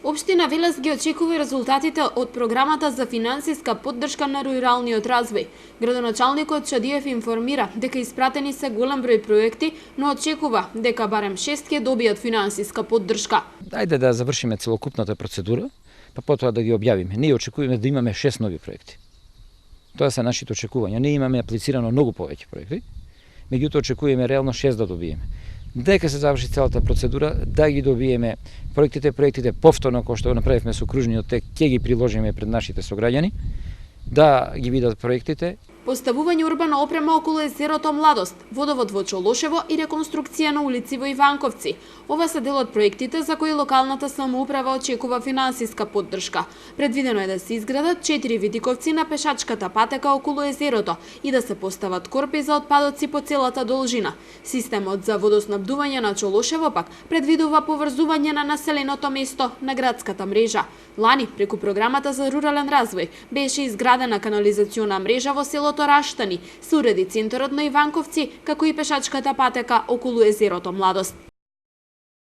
Општина Велес ги очекува и резултатите од програмата за финансиска поддршка на руралниот развој. Градоначалникот Чадиев информира дека испратени се голем број проекти, но очекува дека барем 6 ќе добијат финансиска поддршка. Ајде да завршиме целокупната процедура, па потоа да ги објавиме. Ние очекуваме да имаме 6 нови проекти. Тоа се нашите очекувања. Ние имаме аплицирано многу повеќе проекти, меѓутоа очекуваме реално 6 да добиеме. Дека се заврши целата процедура, да ги добиеме проектите повторно, кој што направивме со окружниот тек, ќе ги приложиме пред нашите сограѓани, да ги видат проектите. Поставување урбана опрема околу езерото Младост, водовод во Чолошево и реконструкција на улици во Иванковци. Ова се дел од проектите за кои локалната самоуправа очекува финансиска поддршка. Предвидено е да се изградат 4 видиковци на пешачката патека околу езерото и да се постават корпи за отпадоци по целата должина. Системот за водоснабдување на Чолошево пак предвидува поврзување на населеното место на градската мрежа. Лани, преку програмата за рурален развој, беше изградена канализациона мрежа во селото Раштани, се уреди центарот на Иванковци, како и пешачката патека околу езерото Младост.